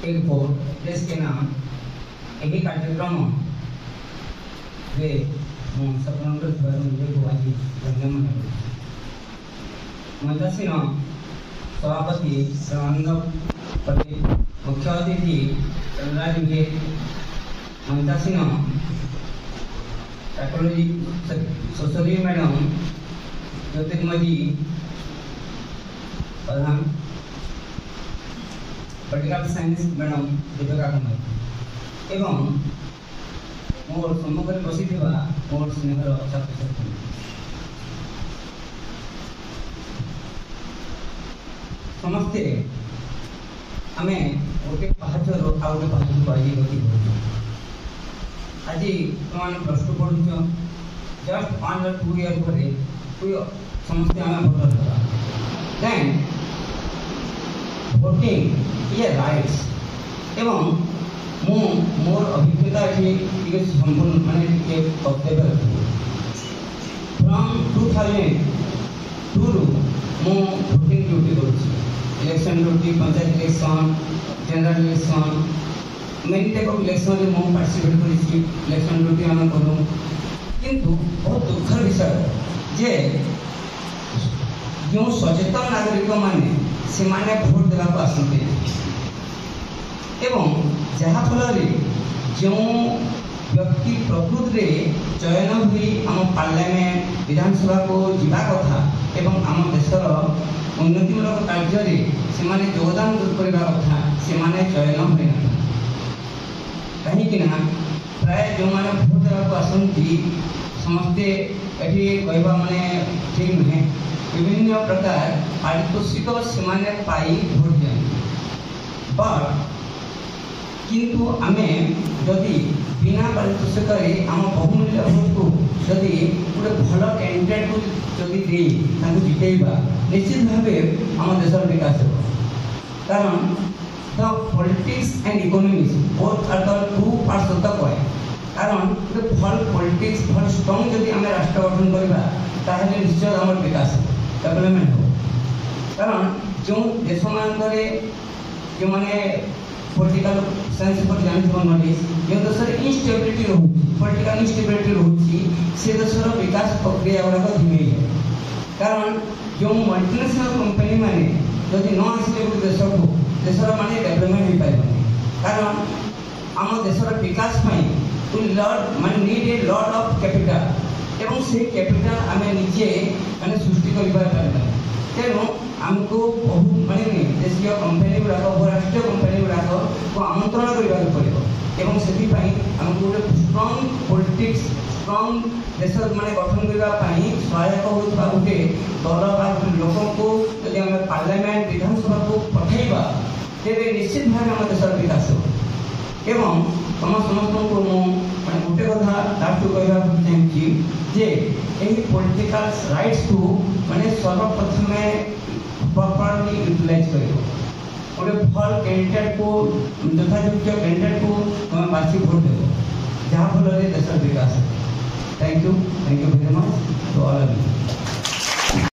एक वोट देश के नाम यही कार्यक्रम रे सपन मुझे को आज धन्यवाद मंचासीन सभापति पति मुख्य अतिथि चंद्राज विवेक मंचासीन psychology sociology madam Jyotirmayee Pradhan political science madam Deepika Kumar एवं मोर सम्मुख बसी मोर स्नेहर छात्र छात्री समस्ते आमे गोटे पहाचर आ गोटे पहाच को आज गति कर आज तुम प्लस टू पढ़ुच जस्ट 1 or 2 years पर समस्ते आम भोटर देन भोटिंग ये राइट्स एवं मु मोर अभिज्ञता ये संपूर्ण माने ये कर्तव्य रखी फ्रॉम 2002 मु भोटिंग ड्यूटी करुछि election duty panchayat election general election many type of election रे मु पार्टिसिपेट करिछि इलेक्शन ड्यूटी हम करू किंतु बहुत दुखर विषय जे जो सचेतन नागरिक माने से माने भोट देवा को आसते एवं जहाँ फल जो व्यक्ति प्रकृति रे चयन हुई आम पार्लियामेंट विधानसभा को जीवा कथा एवं आम देशर उन्नतिमूलक कार्य से माने योगदान करने कथा से माने चयन हुए ना कहीं प्राय जो मैंने भोट देवा को आसती समस्ते ये कहवा माने ठीक नुहे विभिन्न प्रकार पारितोषिक से पाई भोट दिखाते बट किंतु आमे जदि बिना पारितोषिक आम बहुमूल्य भोट को जदि गोटे भल कैंडिडेट को जदि दे जितेबा निश्चित भाव आम देशर विकास हो कारण the politics and economics both are the two parts of the coin कारण गोटे भल पॉलिटिक्स भल स्ट्रॉन्ग जदि आम राष्ट्र गठन करवा ताहले निश्चय आम विकास डेवलपमेंट हो कारण जो देश मानक जो मैंने पॉलिटिकल साइंस पर जानते नॉलेज जो देश इनस्टेबिलिटी रोचे पॉलिटिकल इनस्टेबिलिटी रोचे से देशर विकास प्रक्रिया गुड़ाक धीमे है कारण जो मल्टीनेशनल कंपनी माने जदि न आसले गोटे देश को देशर माने डेवलपमेंट हो पारे कारण आम देशर विकास माने need a lot of capital एवं से कैपिटल आम निजे माने सृष्टि कर तेणु आमको बहुत माने देशीय कंपनी गुड़ाक बहुराष्ट्रीय कंपनी गुड़ाक को आमंत्रण करने पड़ो एवं से आमको गोटे स्ट्रॉन्ग पॉलिटिक्स स्ट्रॉन्ग देश माने गठन करने सहायक होता गोटे दल बा लोक को यदि आम पार्लियामेंट विधानसभा को पठेबा तेरे निश्चित भाव आम देशर विकास हो एवं तुम समस्त को मुझे गोटे कथा लास्ट कहना चाहिए जे यही पॉलिटिकल राइट्स को माने सर्वप्रथम प्रॉपर्ली यूटिलाइज कर गोटे भल कैंडिडेट को यथायोग्य कैंडिडेट को तुम बासी भोट देव जहाँ फल देश विकास thank you very much to all of you.